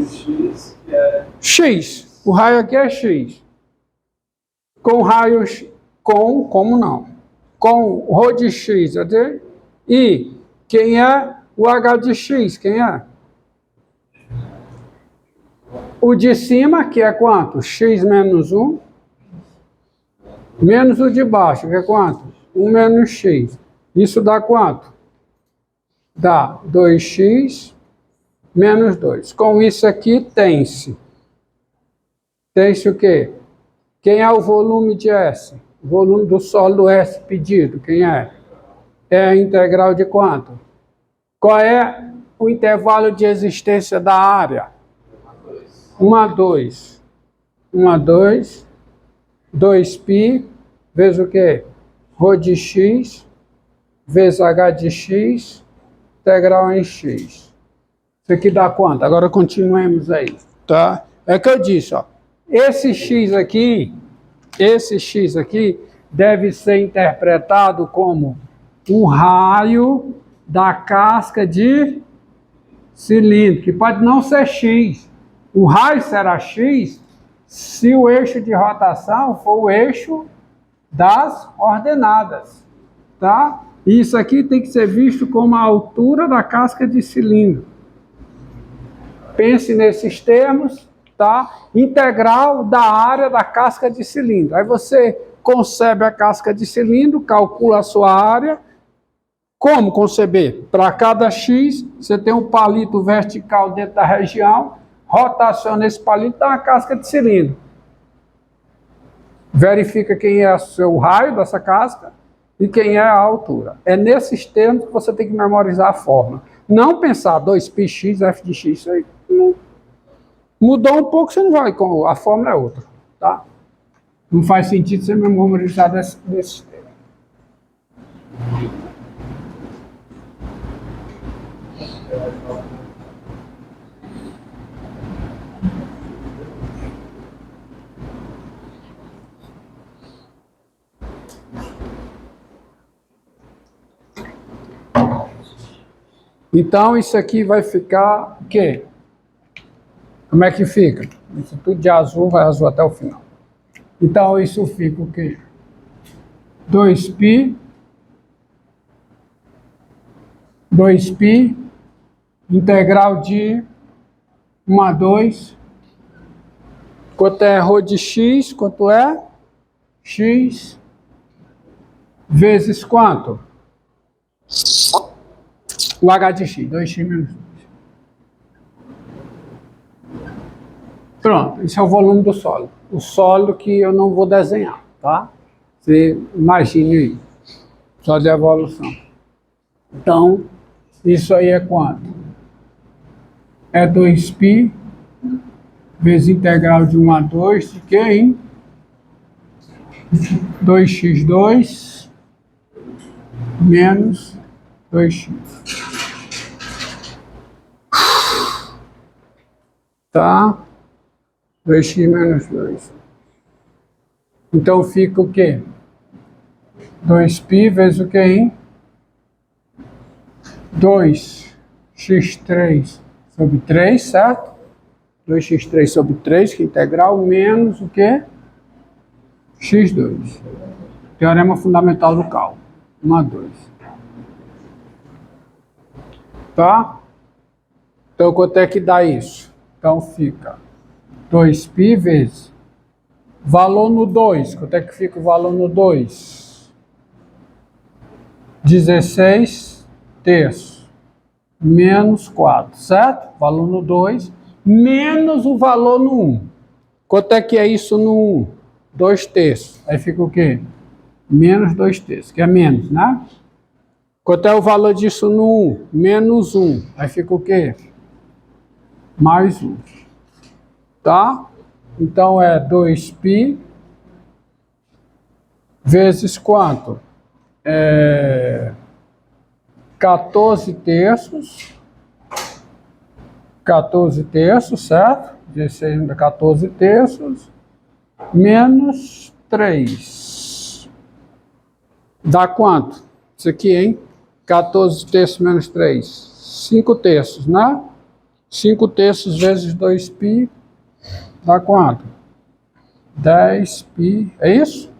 de x, que é... X. O raio aqui é X. Com raios... Como não? Com ρ de X. E quem é o H de X? Quem é? O de cima, que é quanto? X menos 1. Menos o de baixo, que é quanto? 1 menos X. Isso dá quanto? Dá 2x menos 2. Com isso aqui, tem-se. Tem-se o quê? Quem é o volume de S? O volume do sólido S pedido, quem é? É a integral de quanto? Qual é o intervalo de existência da área? 1 a 2. 1 a 2. 2π vezes o quê? Rho de x vezes h de x, integral em x. Isso aqui dá quanto? Agora continuemos aí, tá? É que eu disse, ó. Esse x aqui deve ser interpretado como um raio da casca de cilindro, que pode não ser x. O raio será x se o eixo de rotação for o eixo das ordenadas, tá? Isso aqui tem que ser visto como a altura da casca de cilindro. Pense nesses termos, tá? Integral da área da casca de cilindro. Aí você concebe a casca de cilindro, calcula a sua área. Como conceber? Para cada x, você tem um palito vertical dentro da região, rotaciona esse palito, dá uma casca de cilindro. Verifica quem é o seu raio dessa casca e quem é a altura. É nesses termos que você tem que memorizar a fórmula. Não pensar 2πx, f de x, isso aí. Mudou um pouco, você não vai, a fórmula é outra, tá? Não faz sentido você memorizar desses termos. Então, isso aqui vai ficar o quê? Como é que fica? Isso tudo de azul, vai azul até o final. Então, isso fica o quê? 2π, integral de 1 a 2. Quanto é ρ de x? Quanto é? X vezes quanto? O h de x, 2x menos 2. Pronto, esse é o volume do sólido. O sólido que eu não vou desenhar, tá? Você imagine aí, só de evolução. Então, isso aí é quanto? É 2π vezes integral de 1 a 2 de quem? 2x2 menos 2x. Tá? 2x menos 2. Então fica o quê? 2π vezes o quê, hein? 2x3 sobre 3, certo? 2x3 sobre 3, que é integral, menos o quê? x2. Teorema fundamental do cálculo. 1 a 2. Tá? Então quanto é que dá isso? Então fica 2π vezes valor no 2. Quanto é que fica o valor no 2? 16 terços menos 4, certo? Valor no 2 menos o valor no 1. Quanto é que é isso no 1? 2 terços. Aí fica o quê? Menos 2 terços, que é menos, né? Quanto é o valor disso no 1? Menos 1. Aí fica o quê? Mais 1. Tá? Então é 2π vezes quanto? 14 terços. 14 terços, certo? 16 × 14 terços. Menos 3. Dá quanto? Isso aqui, hein? 14 terços menos 3. 5 terços, né? 5/3 vezes 2π dá quanto? 10π, é isso?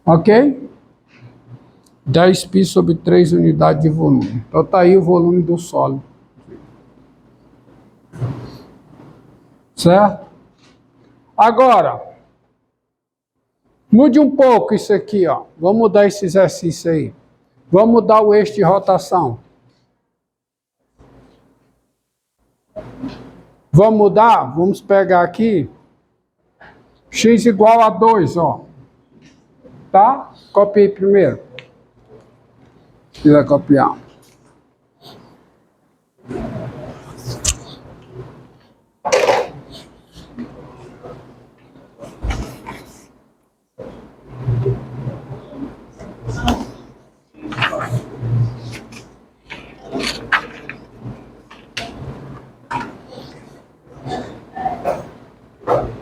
Ok? 10π sobre 3 unidades de volume. Então tá aí o volume do sólido. Certo? Agora, mude um pouco isso aqui, ó. Vamos mudar esse exercício aí. Vamos mudar o eixo de rotação. Vamos mudar? Vamos pegar aqui x igual a 2, ó. Tá? Copiei primeiro. Precisa copiar.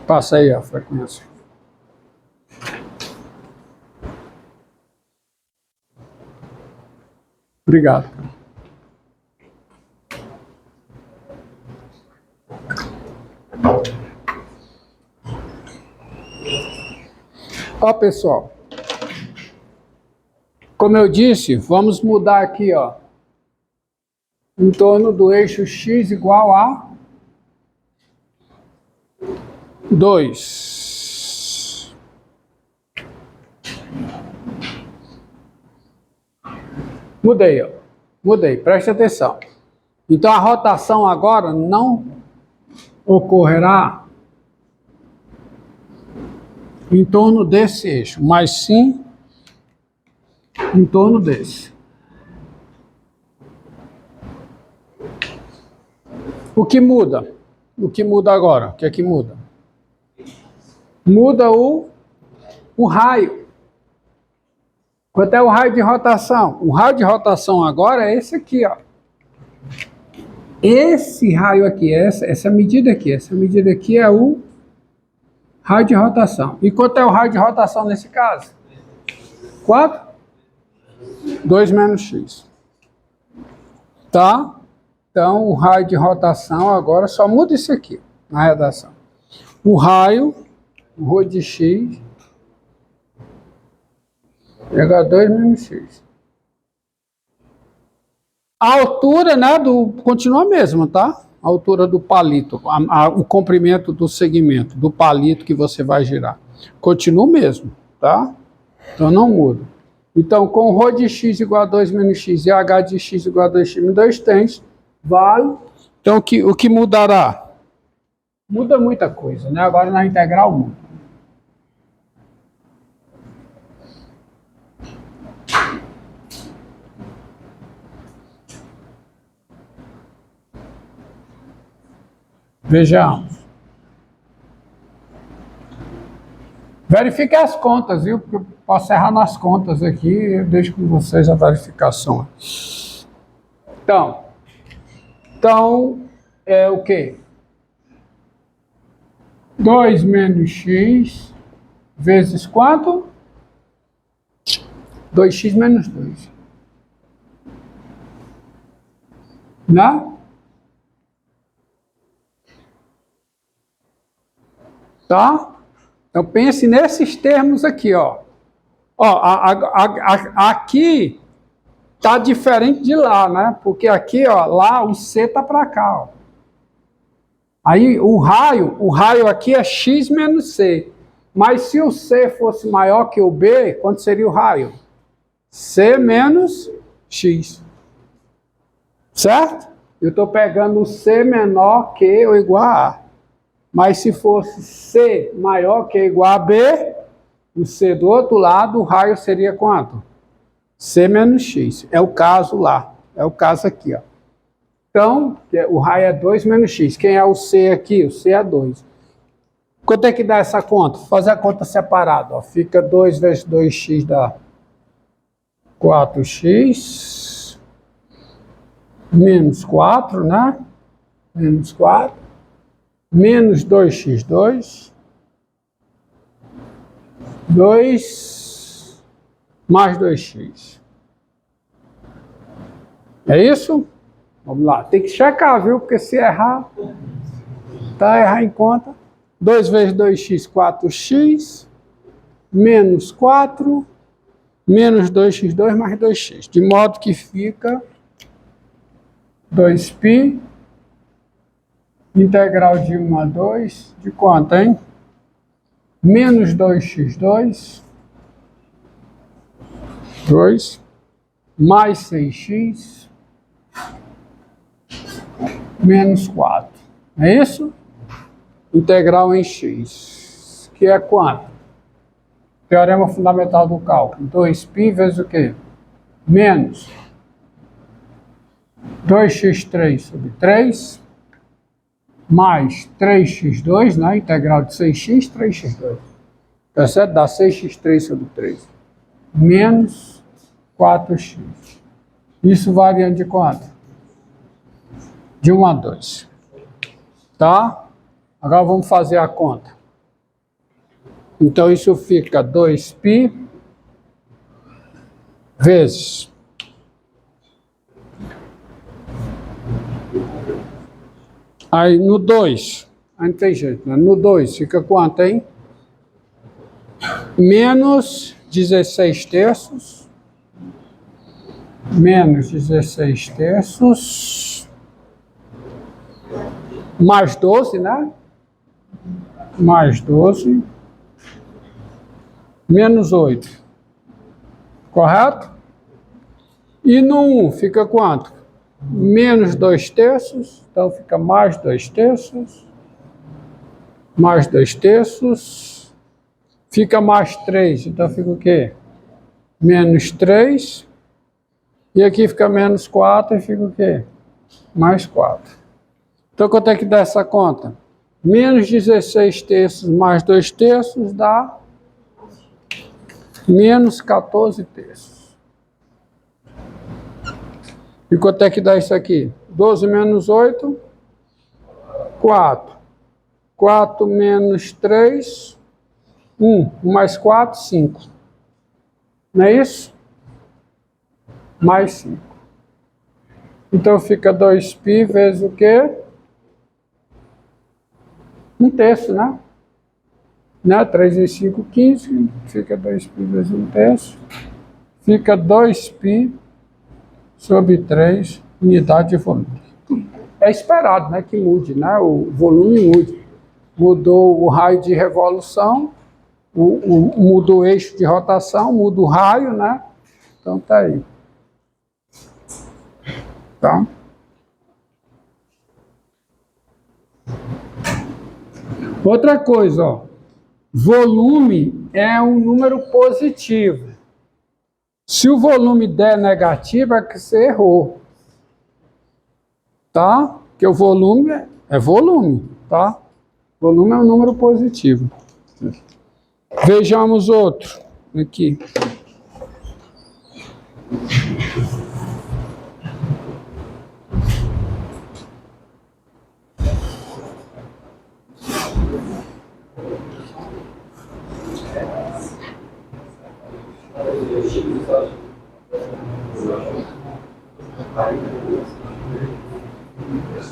Passa aí a frequência. Obrigado. Ó, pessoal. Como eu disse, vamos mudar aqui, ó. Em torno do eixo x igual a 2. Mudei, ó. Mudei, preste atenção. Então a rotação agora não ocorrerá em torno desse eixo, mas sim em torno desse. O que muda? O que muda agora? O que é que muda? Muda o raio. Quanto é o raio de rotação? O raio de rotação agora é esse aqui, ó. Esse raio aqui, essa medida aqui. Essa medida aqui é o raio de rotação. E quanto é o raio de rotação nesse caso? 4? 2 menos x. Tá? Então, o raio de rotação agora só muda isso aqui na redação. O raio, o ρ de x, é 2 menos x. A altura, né, continua a mesma, tá? A altura do palito, o comprimento do segmento, do palito que você vai girar. Continua o mesmo, tá? Então não muda. Então, com ρ de x igual a 2 menos x e h de x igual a 2x menos 2 tens, vale. Então, o que mudará? Muda muita coisa, né? Agora na integral muda. Vejamos. Verifique as contas, viu? Porque eu posso errar nas contas aqui, eu deixo com vocês a verificação. Então é o quê? 2 menos x vezes quanto? 2x menos 2. Né? Tá? Então pense nesses termos aqui, ó. Ó, aqui tá diferente de lá, né? Porque aqui, ó, lá o C tá para cá, ó. Aí o raio aqui é x menos C. Mas se o C fosse maior que o B, quanto seria o raio? C menos x. Certo? Eu estou pegando o C menor que ou igual a A. Mas se fosse C maior que ou igual a B, o C do outro lado, o raio seria quanto? C menos x. É o caso lá. É o caso aqui, ó. Então, o raio é 2 menos x. Quem é o C aqui? O C é 2. Quanto é que dá essa conta? Vou fazer a conta separada. Ó. Fica 2 vezes 2x dá 4x. Menos 4, né? Menos 4. Menos 2x2. 2 mais 2x. É isso? Vamos lá. Tem que checar, viu? Porque se errar, tá? Errar em conta. 2 vezes 2x, 4x, menos 4, menos 2x2 mais 2x. De modo que fica 2π, integral de 1 a 2, de quanto, hein? Menos 2x2, 2, mais 6x, menos 4. É isso? Integral em x, que é quanto? Teorema fundamental do cálculo. 2π vezes o quê? Menos 2x3 sobre 3, mais 3x2, né? Integral de 6x, 3x2. Tá certo? Dá 6x3 sobre 3. Menos 4x. Isso variando de quanto? De 1 a 2. Tá? Agora vamos fazer a conta. Então isso fica 2π vezes aí no 2, aí não tem jeito, né? No 2 fica quanto, hein? Menos 16 terços, menos 16 terços, mais 12, né? Mais 12, menos 8, correto? E no 1 fica quanto? Menos 2 terços, então fica mais 2 terços, mais 2 terços, fica mais 3, então fica o quê? Menos 3, e aqui fica menos 4 e fica o quê? Mais 4. Então quanto é que dá essa conta? Menos 16 terços mais 2 terços dá menos 14 terços. E quanto é que dá isso aqui? 12 menos 8, 4. 4 menos 3, 1. 1 mais 4, 5. Não é isso? Mais 5. Então fica 2π vezes o quê? 1 terço, né? 3 vezes 5, 15. Fica 2π vezes 1 terço. Fica 2π sobre 3 unidade de volume. É esperado, né, que mude, né? O volume mude. Mudou o raio de revolução, mudou o eixo de rotação, muda o raio, né? Então tá aí. Tá? Outra coisa, ó. Volume é um número positivo. Se o volume der negativo, é que você errou. Tá? Porque o volume é volume, tá? Volume é um número positivo. Vejamos outro aqui.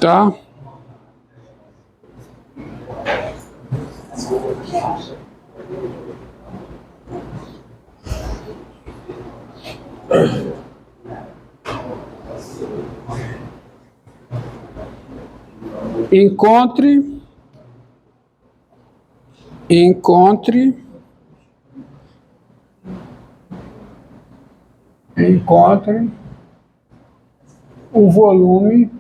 Tá? Encontre o volume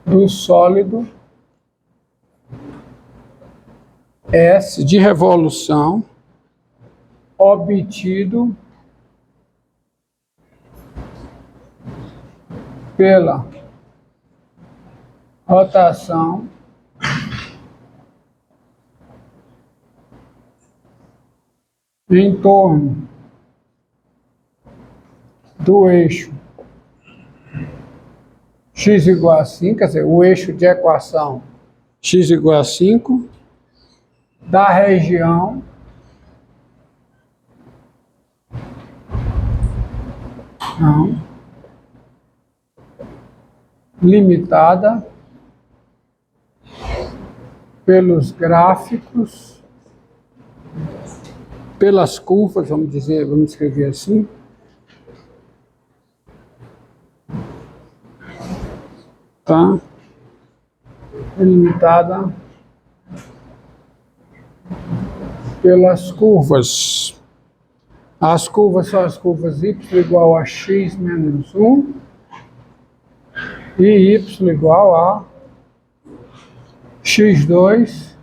do sólido S de revolução obtido pela rotação em torno do eixo x igual a 5, quer dizer, o eixo de equação x igual a 5, da Não. Limitada pelos gráficos, pelas curvas, vamos dizer, vamos escrever assim. Tá? Limitada pelas curvas. As curvas são as curvas y igual a x menos 1 e y igual a x2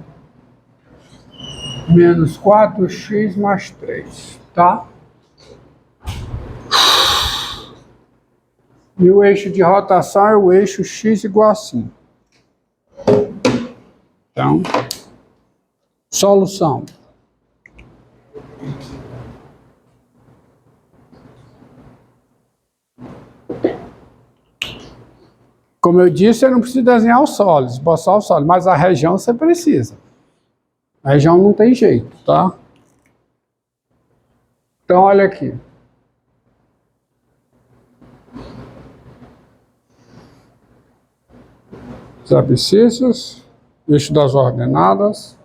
menos 4x mais 3, tá? E o eixo de rotação é o eixo x igual a 5. Então, solução. Como eu disse, você não precisa desenhar os sólidos, esboçar os sólidos, mas a região você precisa. A região não tem jeito, tá? Então, olha aqui. Os abscissas, eixo das ordenadas,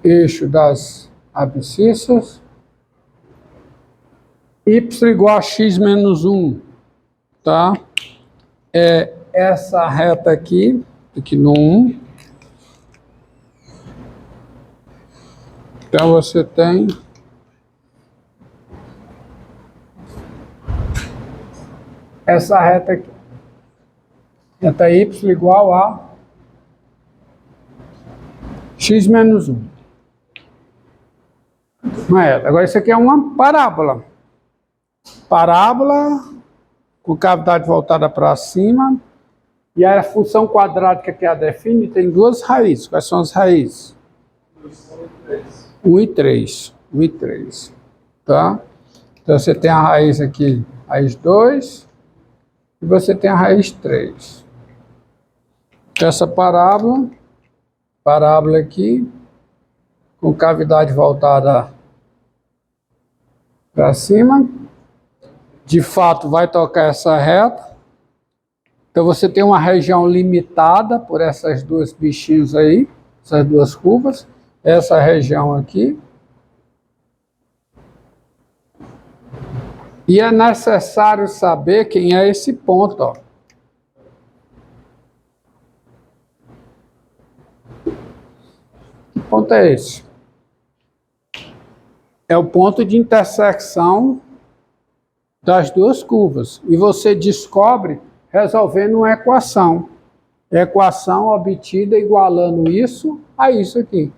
eixo das abscissas, y igual a x menos 1, tá? É essa reta aqui no 1. Então você tem essa reta aqui. Reta y igual a x menos 1. Não é? Agora isso aqui é uma parábola. Parábola com cavidade voltada para cima. E a função quadrática que a define tem duas raízes. Quais são as raízes? 1 e 3. 1 e 3. Tá? Então você tem a raiz aqui, raiz 2. E você tem a raiz 3. Essa parábola aqui, com cavidade voltada para cima, de fato vai tocar essa reta. Então você tem uma região limitada por essas duas bichinhos aí, essas duas curvas, essa região aqui. E é necessário saber quem é esse ponto, ó. Que ponto é esse? É o ponto de intersecção das duas curvas. E você descobre resolvendo uma equação. Equação obtida igualando isso a isso aqui.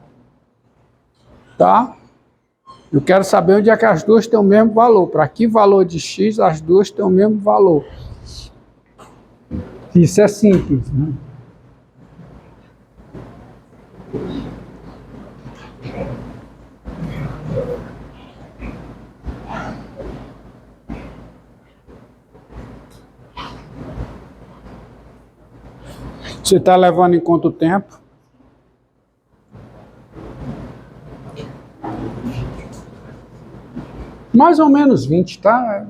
Tá? Eu quero saber onde é que as duas têm o mesmo valor. Para que valor de x as duas têm o mesmo valor? Isso é simples, né? Você está levando em conta o tempo? Mais ou menos 20, tá?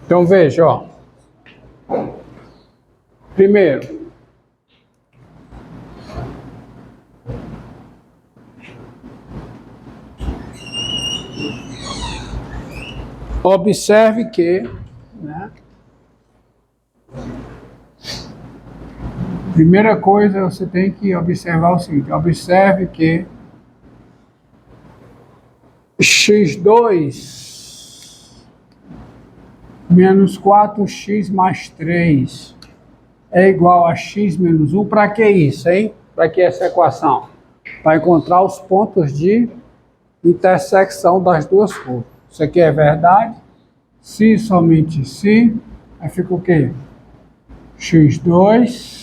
Então veja, ó. Primeiro, observe que, né, primeira coisa você tem que observar o seguinte: observe que x2 menos 4x mais 3 é igual a x menos 1. Para que isso, hein? Para que essa equação? Para encontrar os pontos de intersecção das duas curvas. Isso aqui é verdade. Se somente se, aí fica o quê? x2